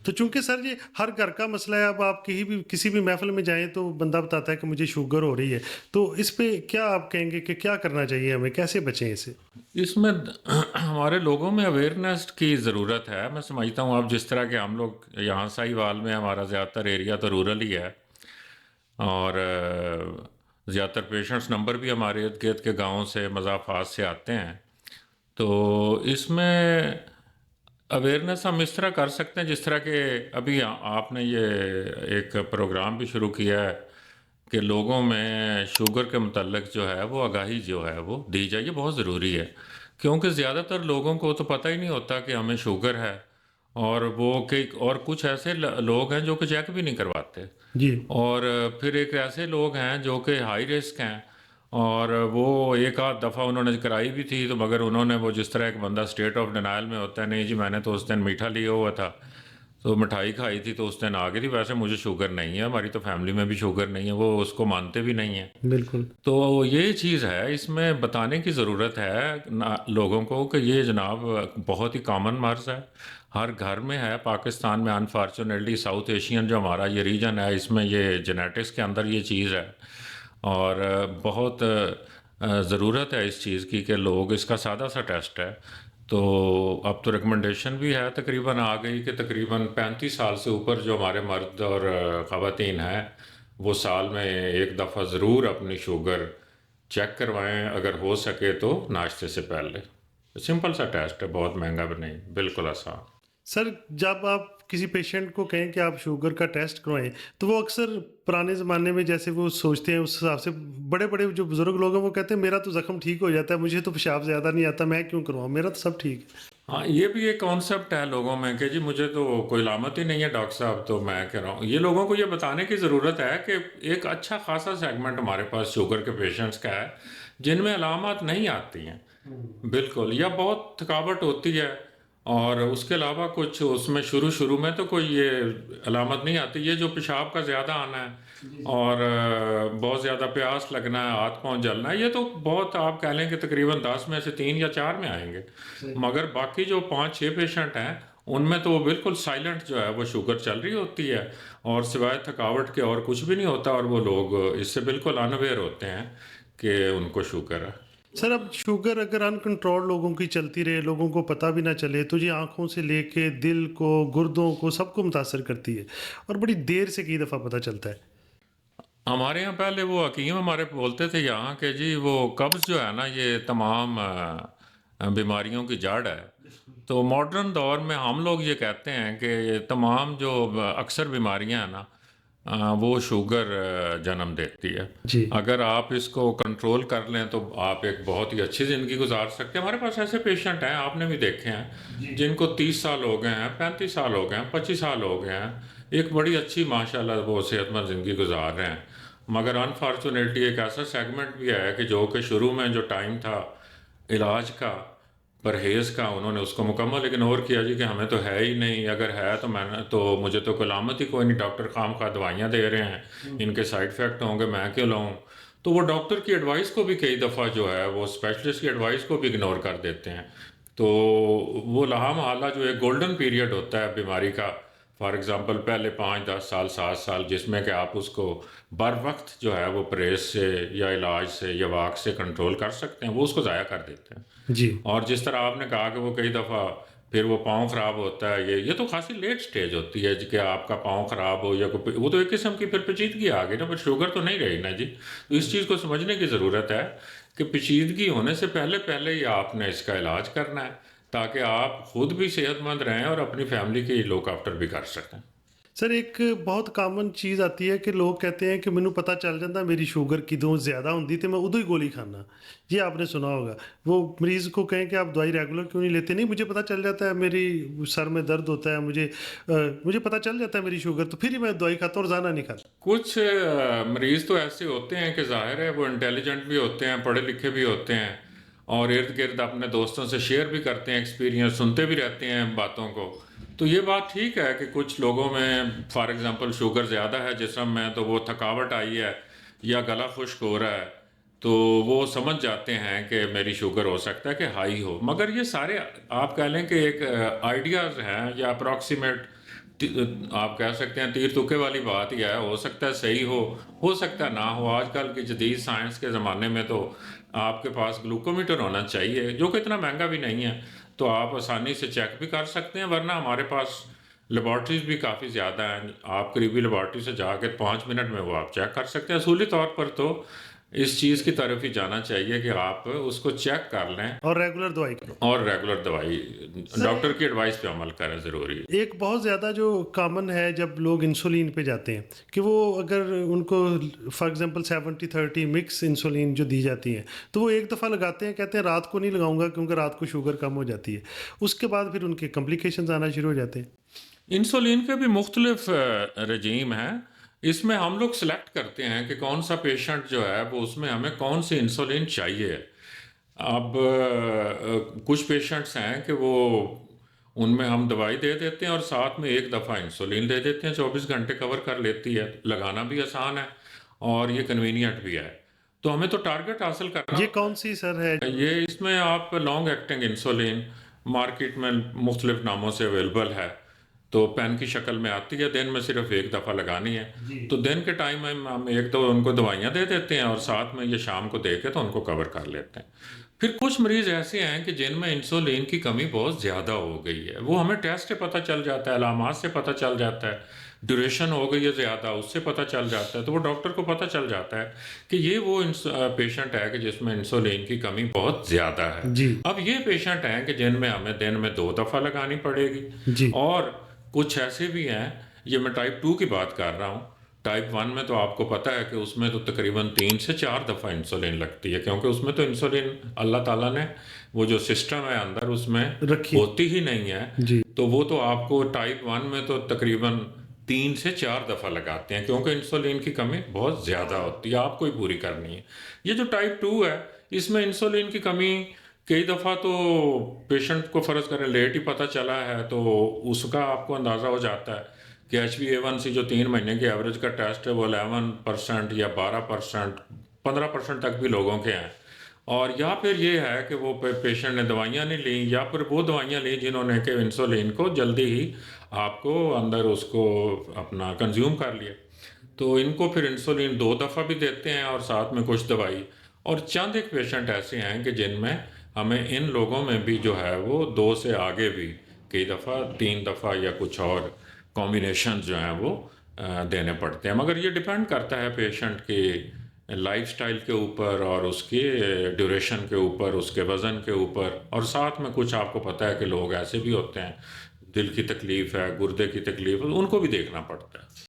तो चूँकि सर ये हर घर का मसला है, अब आप कहीं भी किसी भी महफ़िल में जाएँ तो बंदा बताता है कि मुझे शुगर हो रही है। तो इस पे क्या आप कहेंगे कि क्या करना चाहिए हमें? कैसे बचें इससे? इसमें हमारे लोगों में अवेयरनेस की ज़रूरत है। मैं समझता हूँ अब जिस तरह के हम लोग यहाँ साहिवाल में, हमारा ज़्यादातर एरिया तो रूरल ही है, और ज़्यादातर पेशेंट्स नंबर भी हमारे इर्द गिर्द के गाँव से, मज़ाफ़ात से आते हैं। तो इसमें अवेयरनेस हम इस तरह कर सकते हैं जिस तरह के अभी आपने ये एक प्रोग्राम भी शुरू किया है कि लोगों में शुगर के मतलब जो है वो आगाही जो है वो दी जाए। ये बहुत ज़रूरी है, क्योंकि ज़्यादातर लोगों को तो पता ही नहीं होता कि हमें शुगर है। और वो कि और कुछ ऐसे लोग हैं जो कि चेक भी नहीं करवाते। जी, और फिर एक ऐसे लोग हैं जो कि हाई रिस्क हैं, और वो एक आध दफ़ा उन्होंने कराई भी थी, तो मगर उन्होंने वो जिस तरह एक बंदा स्टेट ऑफ डिनाइल में होता है, नहीं जी मैंने तो उस दिन मीठा लिया हुआ था, तो मिठाई खाई थी तो उस दिन आ गई थी, वैसे मुझे शुगर नहीं है, हमारी तो फैमिली में भी शुगर नहीं है, वो उसको मानते भी नहीं है। बिल्कुल। तो ये चीज़ है, इसमें बताने की ज़रूरत है ना लोगों को कि ये जनाब बहुत ही कॉमन मर्ज़ है, हर घर में है पाकिस्तान में। अनफॉर्चुनेटली साउथ एशियन जो हमारा ये रीजन है, इसमें ये जेनेटिक्स के अंदर ये चीज़ है। और बहुत ज़रूरत है इस चीज़ की कि लोग, इसका सादा सा टेस्ट है। तो अब तो रिकमेंडेशन भी है तकरीबन आ गई कि तकरीबन 35 साल से ऊपर जो हमारे मर्द और ख़वातीन हैं, वो साल में एक दफ़ा ज़रूर अपनी शुगर चेक करवाएं, अगर हो सके तो नाश्ते से पहले। सिंपल सा टेस्ट है, बहुत महंगा भी नहीं, बिल्कुल आसान। सर, जब आप किसी पेशेंट को कहें कि आप शुगर का टेस्ट करवाएँ, तो वो अक्सर पुराने ज़माने में जैसे वो सोचते हैं उस हिसाब से बड़े-बड़े जो बुज़ुर्ग लोग हैं वो कहते हैं मेरा तो ज़ख्म ठीक हो जाता है, मुझे तो पेशाब ज़्यादा नहीं आता, मैं क्यों करवाऊँ? मेरा तो सब ठीक है। हाँ, ये भी एक कॉन्सेप्ट है लोगों में कि जी मुझे तो कोई अलामत ही नहीं है डॉक्टर साहब, तो मैं कह रहा हूँ ये लोगों को ये बताने की ज़रूरत है कि एक अच्छा खासा सेगमेंट हमारे पास शुगर के पेशेंट्स का है जिनमें अलामत नहीं आती हैं बिल्कुल, या बहुत थकावट होती है, और उसके अलावा कुछ उसमें शुरू शुरू में तो कोई ये अलामत नहीं आती। ये जो पेशाब का ज़्यादा आना है और बहुत ज़्यादा प्यास लगना है, हाथ पाँव जलना है, ये तो बहुत आप कह लें कि तकरीबन 10 में से 3 या 4 में आएंगे। मगर बाकी जो 5-6 पेशेंट हैं उनमें तो वो बिल्कुल साइलेंट जो है वो शुगर चल रही होती है, और सिवाय थकावट के और कुछ भी नहीं होता, और वो लोग इससे बिल्कुल अनअवेयर होते हैं कि उनको शुगर है। सर, अब शुगर अगर अनकंट्रोल लोगों की चलती रहे, लोगों को पता भी ना चले, तो ये आँखों से लेके दिल को, गुर्दों को, सबको मुतासिर करती है और बड़ी देर से कई दफ़ा पता चलता है। हमारे यहाँ पहले वो हकीम हमारे बोलते थे यहाँ के जी, वो कब्ज़ जो है ना ये तमाम बीमारियों की जड़ है। तो मॉडर्न दौर में हम लोग ये कहते हैं कि ये तमाम जो अक्सर बीमारियां हैं ना, वो शुगर जन्म देती है। जी, अगर आप इसको कंट्रोल कर लें तो आप एक बहुत ही अच्छी ज़िंदगी गुजार सकते हैं। हमारे पास ऐसे पेशेंट हैं, आपने भी देखे हैं, जिनको 30 साल हो गए हैं, 35 साल हो गए हैं, 25 साल हो गए हैं, एक बड़ी अच्छी माशाल्लाह वो सेहतमंद ज़िंदगी गुजार रहे हैं। मगर अनफॉर्चुनेटली एक ऐसा सेगमेंट भी है कि जो कि शुरू में जो टाइम था इलाज का, परहेज़ का, उन्होंने उसको मुकम्मल इग्नोर किया जी कि हमें तो है ही नहीं, अगर है तो मैंने तो मुझे तो कोई अलामत ही कोई नहीं, डॉक्टर खाम खा दवाइयाँ दे रहे हैं, इनके साइड इफ़ेक्ट होंगे, मैं क्यों लाऊं। तो वो डॉक्टर की एडवाइस को भी कई दफ़ा जो है वो स्पेशलिस्ट की एडवाइस को भी इग्नोर कर देते हैं। तो वो लहाम हाला जो एक गोल्डन पीरियड होता है बीमारी का, फॉर एग्ज़ाम्पल पहले 5-10 साल 7 साल, जिसमें कि आप उसको बर वक्त जो है वो परहेज से या इलाज से या वाक से कंट्रोल कर सकते हैं, वो उसको ज़ाया कर देते हैं। जी। और जिस तरह आपने कहा कि वो कई दफ़ा फिर वो पाँव ख़राब होता है, ये तो खासी लेट स्टेज होती है जी कि आपका पाँव ख़राब हो या कोई, वो तो एक किस्म की फिर पेचीदगी आ गई ना, पर शुगर तो नहीं रही ना जी। तो इस चीज़ को समझने की ज़रूरत है कि पेचीदगी होने से पहले पहले ही आपने इसका इलाज करना है, ताकि आप खुद भी सेहतमंद रहें और अपनी फैमिली की लुक आफ्टर भी कर सकें। सर, एक बहुत कामन चीज़ आती है कि लोग कहते हैं कि मैनू पता चल जाता मेरी शुगर कितों ज़्यादा होंदी तो मैं उदों ही गोली खाना। ये आपने सुना होगा। वो मरीज़ को कहें कि आप दवाई रेगुलर क्यों नहीं लेते? नहीं, मुझे पता चल जाता है मेरी सर में दर्द होता है, मुझे पता चल जाता है मेरी शुगर, तो फिर ही मैं दवाई खाता हूँ, रोज़ाना नहीं खाता। कुछ मरीज़ तो ऐसे होते हैं कि ज़ाहिर है वो इंटेलिजेंट भी होते हैं, पढ़े लिखे भी होते हैं, और इर्द गिर्द अपने दोस्तों से शेयर भी करते हैं एक्सपीरियंस, सुनते भी रहते हैं बातों को। तो ये बात ठीक है कि कुछ लोगों में फॉर एग्जांपल शुगर ज़्यादा है जिस्म में, तो वो थकावट आई है या गला खुश्क हो रहा है, तो वो समझ जाते हैं कि मेरी शुगर हो सकता है कि हाई हो। मगर ये सारे आप कह लें कि एक आइडियाज़ हैं या अप्रॉक्सीमेट आप कह सकते हैं तीर तुक्के वाली बात ही है, हो सकता है सही हो सकता है ना हो। आजकल की जदीद साइंस के ज़माने में तो आपके पास ग्लूकोमीटर होना चाहिए, जो कि इतना महंगा भी नहीं है, तो आप आसानी से चेक भी कर सकते हैं। वरना हमारे पास लेबॉर्ट्रीज भी काफ़ी ज़्यादा हैं, आप करीबी लेबॉर्ट्री से जाके 5 मिनट में वो आप चेक कर सकते हैं। असूली तौर पर तो इस चीज़ की तरफ ही जाना चाहिए कि आप उसको चेक कर लें और रेगुलर दवाई करें। और रेगुलर दवाई डॉक्टर की एडवाइस पे अमल करें, ज़रूरी है। एक बहुत ज़्यादा जो कॉमन है जब लोग इंसुलिन पे जाते हैं कि वो अगर उनको फॉर एग्जांपल 70-30 मिक्स इंसुलिन जो दी जाती है तो वो एक दफ़ा लगाते हैं, कहते हैं रात को नहीं लगाऊंगा क्योंकि रात को शुगर कम हो जाती है, उसके बाद फिर उनके कॉम्प्लिकेशंस आना शुरू हो जाते हैं। इंसुलिन के भी मुख्तलिफ रजीम हैं। इसमें हम लोग सेलेक्ट करते हैं कि कौन सा पेशेंट जो है वो उसमें हमें कौन सी इंसुलिन चाहिए। अब कुछ पेशेंट्स हैं कि वो उनमें हम दवाई दे देते हैं और साथ में एक दफ़ा इंसुलिन दे देते हैं, 24 घंटे कवर कर लेती है, लगाना भी आसान है और ये कन्वीनियंट भी है। तो हमें तो टारगेट हासिल करना ये कौन सी सर है? ये इसमें आप लॉन्ग एक्टिंग इंसुलिन मार्केट में मुख्तलिफ नामों से अवेलेबल है। तो पेन की शक्ल में आती है, दिन में सिर्फ एक दफ़ा लगानी है। तो दिन के टाइम में हम एक तो उनको दवाइयाँ दे देते हैं और साथ में ये शाम को दे के तो उनको कवर कर लेते हैं। फिर कुछ मरीज़ ऐसे हैं कि जिनमें इंसुलिन की कमी बहुत ज़्यादा हो गई है, वो हमें टेस्ट से पता चल जाता है, अलामात से पता चल जाता है, ड्यूरेशन हो गई है ज़्यादा उससे पता चल जाता है, तो वो डॉक्टर को पता चल जाता है कि ये वो पेशेंट है कि जिसमें इंसुलिन की कमी बहुत ज़्यादा है। जी अब ये पेशेंट हैं कि जिनमें हमें दिन में 2 दफ़ा लगानी पड़ेगी। जी और कुछ ऐसे भी हैं, ये मैं टाइप 2 की बात कर रहा हूँ। टाइप 1 में तो आपको पता है कि उसमें तो तकरीबन 3 से 4 दफ़ा इंसुलिन लगती है, क्योंकि उसमें तो इंसुलिन अल्लाह ताला ने वो जो सिस्टम है अंदर उसमें रखी होती ही नहीं है। जी तो वो तो आपको टाइप 1 में तो तकरीबन 3 से 4 दफ़ा लगाते हैं, क्योंकि इंसुलिन की कमी बहुत ज़्यादा होती है, आपको ही पूरी करनी है। ये जो टाइप 2 है, इसमें इंसुलिन की कमी कई दफ़ा तो पेशेंट को फ़र्ज़ करें लेट ही पता चला है, तो उसका आपको अंदाज़ा हो जाता है कि HbA1c जो 3 महीने की एवरेज का टेस्ट है वो 11% या 12%, 15% तक भी लोगों के हैं। और या फिर ये है कि वो पेशेंट ने दवाइयाँ नहीं ली, या फिर वो दवाइयाँ ली जिन्होंने कि इंसुलिन को जल्दी ही आपको अंदर उसको अपना कंज्यूम कर लिया। तो इनको फिर इंसुलिन 2 दफ़ा भी देते हैं और साथ में कुछ दवाई। और चंद एक पेशेंट ऐसे हैं कि जिनमें हमें इन लोगों में भी जो है वो 2 से आगे भी कई दफ़ा 3 दफ़ा या कुछ और कॉम्बिनेशन जो हैं वो देने पड़ते हैं। मगर ये डिपेंड करता है पेशेंट के लाइफस्टाइल के ऊपर और उसके ड्यूरेशन के ऊपर, उसके वज़न के ऊपर, और साथ में कुछ आपको पता है कि लोग ऐसे भी होते हैं दिल की तकलीफ़ है, गुर्दे की तकलीफ़ है, उनको भी देखना पड़ता है।